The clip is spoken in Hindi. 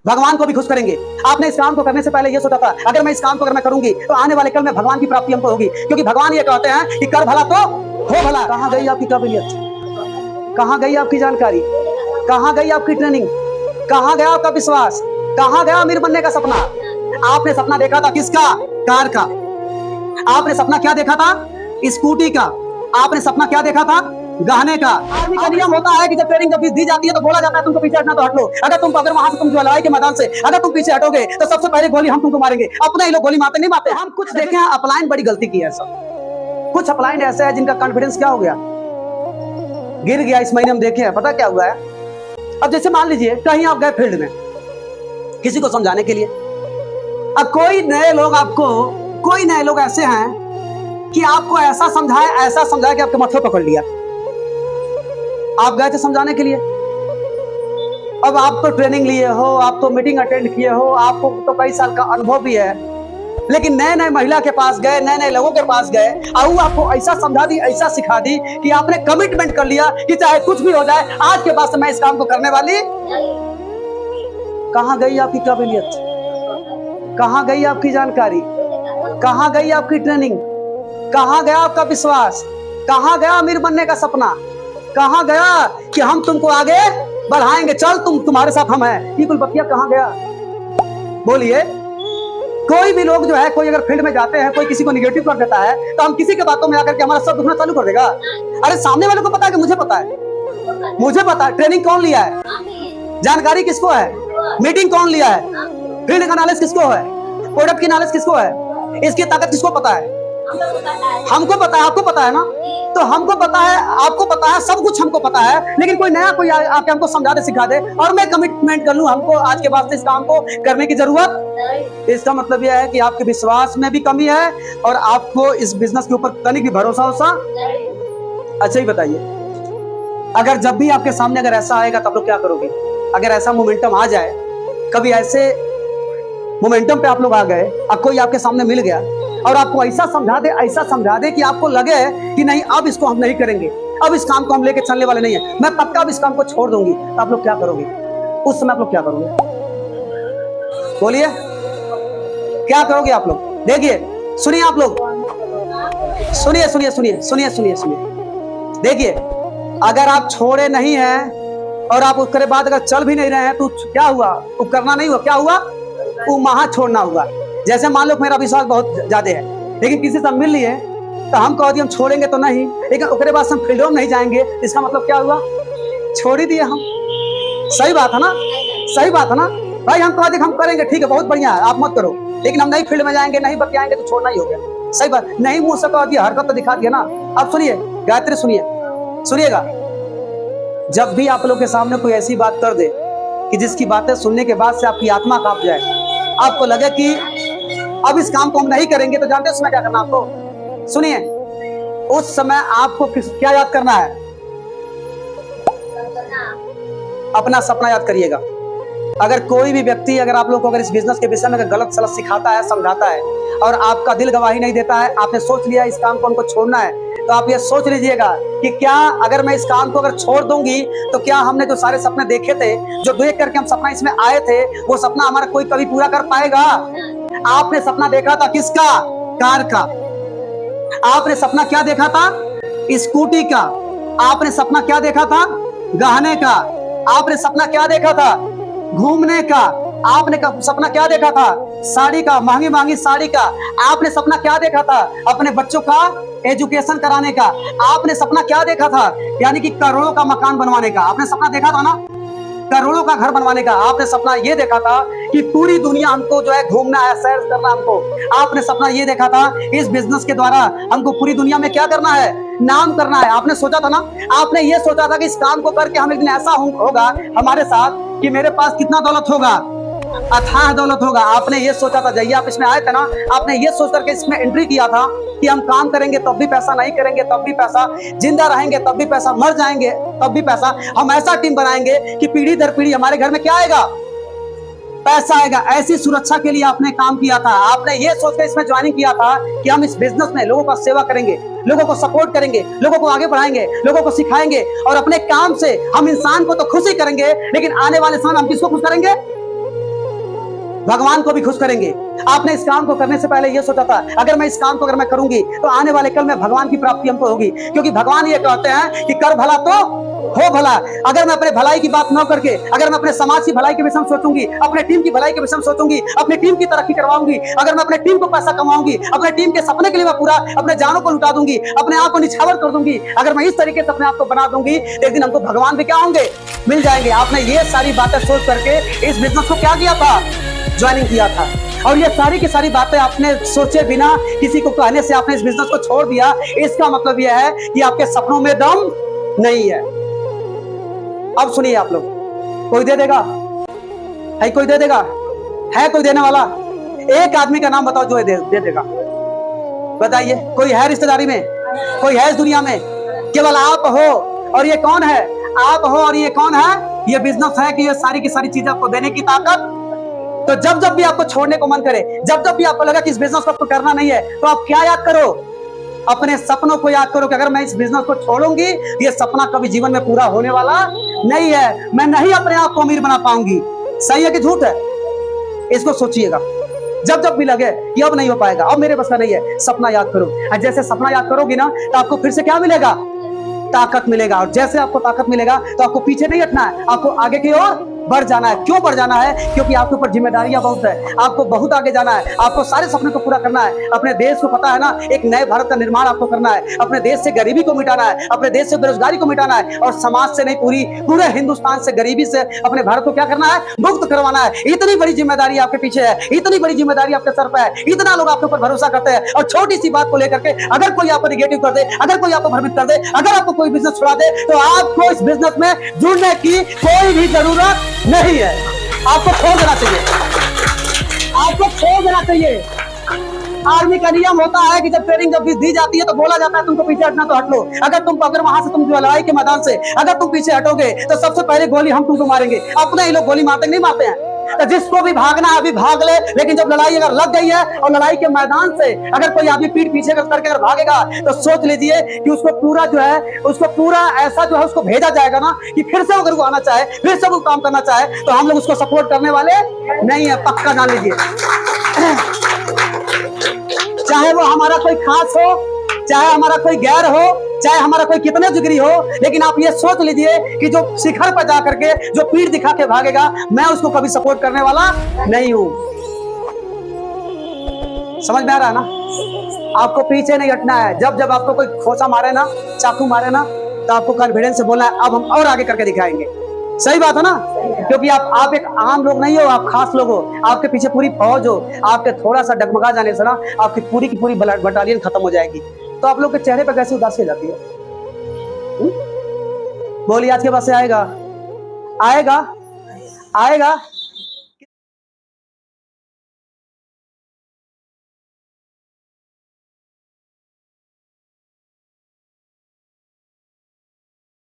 भगवान को भी खुश करेंगे। आपने इस काम को करने से पहले ये सोचा था अगर मैं इस काम को अगर मैं करूंगी तो आने वाले कल में भगवान की प्राप्ति हमको होगी, क्योंकि भगवान ये कहते हैं कि कर भला तो हो भला। कहां गई आपकी काबिलियत, कहां गई आपकी जानकारी, कहां गई आपकी ट्रेनिंग, कहां गया आपका विश्वास, कहां गया अमीर बनने का सपना? आपने सपना देखा था किसका? कार का। आपने सपना क्या देखा था? स्कूटी का। आपने सपना क्या देखा था? गहने का। आर्मी का नियम होता है कि जब ट्रेनिंग कभी दी जाती है तो बोला जाता है तुमको पीछे हटना तो हट लो। अगर वहां से तुम जो लड़ाई के मैदान से अगर तुम पीछे हटोगे तो सबसे पहले गोली हम तुमको मारेंगे। अपने ही लोग गोली मारते नहीं मारते। हम कुछ देखे हैं अपलाइन बड़ी गलती की है सब। कुछ अपलाइन ऐसे है जिनका कॉन्फिडेंस क्या हो गया, गिर गया। इस महीने हम देखे हैं, पता क्या हुआ है? अब जैसे मान लीजिए कहीं आप गए फील्ड में किसी को समझाने के लिए, अब कोई नए लोग ऐसे हैं कि आपको ऐसा समझाए कि आपके माथे पकड़ लिया। आप गए थे समझाने के लिए, अब आप तो ट्रेनिंग लिए हो, आप तो मीटिंग अटेंड किए हो, आपको तो कई साल का अनुभव भी है, लेकिन नए नए महिला के पास गए, नए नए लोगों के पास गए और वो आपको ऐसा समझा दी, ऐसा सिखा दी कि आपने कमिटमेंट कर लिया कि चाहे कुछ भी हो जाए आज के बाद से मैं इस काम को करने वाली। कहां गई आपकी काबिलियत, कहां गई आपकी जानकारी, कहां गई आपकी ट्रेनिंग, कहां गया आपका विश्वास, कहां गया अमीर बनने का सपना, कहां गया कि हम तुमको आगे बढ़ाएंगे, चल तुम्हारे साथ हम हैं। ये कुलपतिया कहां गया? बोलिए। कोई भी लोग जो है, कोई अगर फील्ड में जाते हैं, कोई किसी को निगेटिव कर देता है तो हम किसी के बातों में आकर के हमारा सब दुखना चालू कर देगा। अरे सामने वाले को पता है कि मुझे पता है ट्रेनिंग कौन लिया है, जानकारी किसको है, मीटिंग कौन लिया है, फील्ड का नॉलेज किसको है, प्रोडक्ट की नॉलेज किसको है, इसकी ताकत किसको पता है? हमको पता है, आपको पता है ना? तो हमको पता है, आपको पता है, सब कुछ हमको पता है, लेकिन कोई नया कोई आके हमको समझा दे, सिखा दे और मैं कमिटमेंट कर लूं हमको आज के बाद से इस काम को करने की जरूरत। इसका मतलब यह है कि आपके विश्वास में भी कमी है और आपको इस बिजनेस के ऊपर तनिक भी भरोसा होसा। अच्छा ही बताइए, अगर जब भी आपके सामने अगर ऐसा आएगा तो आप लोग क्या करोगे? अगर ऐसा मोमेंटम आ जाए, कभी ऐसे मोमेंटम पे आप लोग आ गए और कोई आपके सामने मिल गया और आपको ऐसा समझा दे कि आपको लगे कि नहीं अब इसको हम नहीं करेंगे, अब इस काम को हम लेके चलने वाले नहीं है, मैं पक्का अब इस काम को छोड़ दूंगी, तो आप लोग क्या करोगे? उस समय आप लोग क्या करोगे? बोलिए, क्या करोगे आप लोग? देखिए, सुनिए आप लोग, सुनिए। देखिए, अगर आप छोड़े नहीं हैं और आप उसके बाद अगर चल भी नहीं रहे हैं तो क्या हुआ? वो करना नहीं हुआ, क्या हुआ? वो महा छोड़ना हुआ। जैसे मान लो मेरा विश्वास बहुत ज्यादा है, लेकिन किसी से मिल लिए तो हम कह दिए हम छोड़ेंगे तो नहीं, लेकिन उसके बाद हम फील्ड में नहीं जाएंगे, इसका मतलब क्या हुआ? छोड़ ही दिए हम। सही बात है ना? सही बात है ना भाई? हम कह दिए हम करेंगे, ठीक है, बहुत बढ़िया है, आप मत करो, लेकिन हम नहीं फील्ड में जाएंगे, नहीं बतियाएंगे तो छोड़ना ही हो गया। सही बात नहीं? मुंह से कह दिया, हरकत तो दिखा दिया ना। अब सुनिए गायत्री, सुनिएगा, जब भी आप लोग के सामने कोई ऐसी बात कर दे कि जिसकी बातें सुनने के बाद से आपकी आत्मा कांप जाए, आपको लगे कि अब इस काम को हम नहीं करेंगे, तो जानते हैं उसमें क्या करना आपको? सुनिए, उस समय आपको क्या याद करना है? अपना सपना याद करिएगा। अगर कोई भी व्यक्ति अगर आप लोग को अगर इस बिजनेस के विषय में गलत सलत सिखाता है, समझाता है और आपका दिल गवाही नहीं देता है, आपने सोच लिया इस काम को हमको छोड़ना है, तो आप ये सोच लीजिएगा कि क्या अगर मैं इस काम को अगर छोड़ दूंगी तो क्या हमने जो सारे सपने देखे थे, जो देख करके हम सपना इसमें आए थे, वो सपना हमारा कोई कभी पूरा कर पाएगा? आपने सपना देखा था किसका? कार का। आपने सपना क्या देखा था? स्कूटी का। आपने सपना क्या देखा था? गहने का। आपने सपना क्या देखा था? घूमने का। आपने सपना क्या देखा था? साड़ी का, महंगी महंगी साड़ी का। आपने सपना क्या देखा था? अपने बच्चों का एजुकेशन कराने का। आपने सपना क्या देखा था? यानी कि करोड़ों का मकान बनवाने का। आपने सपना देखा था ना, करोड़ों का घर बनवाने का। आपने सपना ये देखा था कि पूरी दुनिया हमको जो है घूमना है, सैर करना हमको। आपने सपना ये देखा था इस बिजनेस के द्वारा हमको पूरी दुनिया में क्या करना है? नाम करना है। आपने सोचा था ना, आपने ये सोचा था कि इस काम को करके हम एक दिन ऐसा होगा हमारे साथ कि मेरे पास कितना दौलत होगा, अथाह दौलत होगा। आपने ये सोचा था, जब आप इसमें आए थे ना, आपने ये सोच करके इसमें एंट्री किया था कि हम काम करेंगे तब भी पैसा, नहीं करेंगे तब भी पैसा, जिंदा रहेंगे तब भी पैसा, मर जाएंगे तब भी पैसा। हम ऐसा टीम बनाएंगे कि पीढ़ी दर पीढ़ी हमारे घर में क्या आएगा? पैसा आएगा। ऐसी सुरक्षा के लिए आपने काम किया था। आपने ये सोचकर इसमें ज्वाइनिंग किया था कि हम इस बिजनेस में लोगों का सेवा करेंगे, लोगों को सपोर्ट करेंगे, लोगों को आगे बढ़ाएंगे, लोगों को सिखाएंगे और अपने काम से हम इंसान को तो खुश ही करेंगे, लेकिन आने वाले समय हम किसको खुश करेंगे? भगवान को भी खुश करेंगे। आपने इस काम को करने से पहले ये सोचा था, अगर मैं इस काम को अगर मैं करूंगी तो आने वाले कल में भगवान की प्राप्ति हमको होगी, क्योंकि भगवान ये कहते हैं कि कर भला तो हो भला। अगर मैं अपने भलाई की बात न करके, अगर मैं अपने समाज की भलाई के विषय में सोचूंगी, अपने टीम की भलाई के विषय में सोचूंगी, अपनी टीम की तरक्की करवाऊंगी, अगर मैं अपने टीम को पैसा कमाऊंगी, अपने टीम के सपने के लिए मैं पूरा अपने जानों को लुटा दूंगी, अपने आप को निछावर कर दूंगी, अगर मैं इस तरीके से अपने आप को बना दूंगी, एक दिन हमको भगवान भी क्या होंगे, मिल जाएंगे। आपने ये सारी बातें सोच करके इस बिजनेस को क्या किया था, ज्वाइनिंग किया था, और ये सारी की सारी बातें आपने सोचे बिना किसी को कहने से आपने इस बिजनेस को छोड़ दिया। इसका मतलब यह है कि आपके सपनों में दम नहीं है। अब सुनिए आप लोग, कोई दे देगा? है कोई दे देगा? है कोई देने वाला? एक आदमी का नाम बताओ जो दे देगा। बताइए, कोई है रिश्तेदारी में? कोई है इस दुनिया में? केवल आप हो। और ये कौन है? आप हो। और ये कौन है? ये बिजनेस है कि ये सारी की सारी चीजें आपको देने की ताकत। तो जब जब भी आपको छोड़ने को मन करे, जब जब भी आपको लगा कि इस बिजनेस को आपको करना नहीं है, तो आप क्या याद करो? अपने सपनों को याद करो कि अगर मैं इस बिजनेस को छोड़ूंगी, ये सपना कभी जीवन में पूरा होने वाला नहीं है। मैं नहीं अपने आप को अमीर बना पाऊंगी। सही है कि झूठ है? इसको सोचिएगा। जब जब भी लगे कि अब नहीं हो पाएगा, अब मेरे बस का नहीं है, सपना याद करो। और जैसे सपना याद करोगी ना, तो आपको फिर से क्या मिलेगा? ताकत मिलेगा। और जैसे आपको ताकत मिलेगा तो आपको पीछे नहीं हटना है, आपको आगे की ओर बढ़ जाना है। क्यों बढ़ जाना है? क्योंकि आपके ऊपर जिम्मेदारियां बहुत है, आपको बहुत आगे जाना है, आपको सारे सपने को पूरा करना है। अपने देश को पता है ना, एक नए भारत का निर्माण आपको करना है, अपने देश से गरीबी को मिटाना है, अपने देश से बेरोजगारी को मिटाना है, और समाज से नहीं पूरे हिंदुस्तान से गरीबी से अपने भारत को क्या करना है? मुक्त करवाना है। इतनी बड़ी जिम्मेदारी आपके पीछे है, इतनी बड़ी जिम्मेदारी आपके सर पे है, इतना लोग आपके ऊपर भरोसा करते हैं, और छोटी सी बात को लेकर के अगर कोई आपको निगेटिव कर दे, अगर कोई आपको भ्रमित कर दे, अगर आपको कोई बिजनेस छुड़ा दे, तो आपको इस बिजनेस में जुड़ने की कोई भी जरूरत नहीं है। आपको छोड़ देना चाहिए, आपको छोड़ देना चाहिए। आर्मी का नियम होता है कि जब ट्रेनिंग जब दी जाती है तो बोला जाता है तुमको पीछे हटना, तो हट लो। अगर वहां से तुम जो लड़ाई के मैदान से अगर तुम पीछे हटोगे तो सबसे पहले गोली हम तुमको मारेंगे। अपने ही लोग गोली मारते नहीं मारते हैं। तो जिसको भी भागना है अभी भाग ले, लेकिन जब लड़ाई अगर लग गई है और लड़ाई के मैदान से अगर कोई आदमी पीठ पीछे करके अगर भागेगा, तो सोच लीजिए कि उसको पूरा जो है, उसको पूरा ऐसा जो है उसको भेजा जाएगा ना, कि फिर से अगर वो आना चाहे, फिर से वो काम करना चाहे, तो हम लोग उसको सपोर्ट करने वाले नहीं है। पक्का जान लीजिए। चाहे वो हमारा कोई खास हो, चाहे हमारा कोई गैर हो, चाहे हमारा कोई कितने जिगरी हो, लेकिन आप ये सोच लीजिए कि जो शिखर पर जाकर के जो पीठ दिखा के भागेगा, मैं उसको कभी सपोर्ट करने वाला नहीं हूं। समझ में आ रहा है ना? आपको पीछे नहीं हटना है। जब जब आपको कोई खोसा मारे ना, चाकू मारे ना, तो आपको कॉन्फिडेंस से बोलना है अब हम और आगे करके दिखाएंगे। सही बात है ना? क्योंकि आप एक आम लोग नहीं हो, आप खास लोग हो। आपके पीछे पूरी फौज हो। आपके थोड़ा सा डगमगा जाने से ना आपकी पूरी की पूरी बटालियन खत्म हो जाएगी। तो आप लोग के चेहरे पर कैसी उदासी हो जाती है? बोलिए, आज के बाद से आएगा? आएगा? आएगा?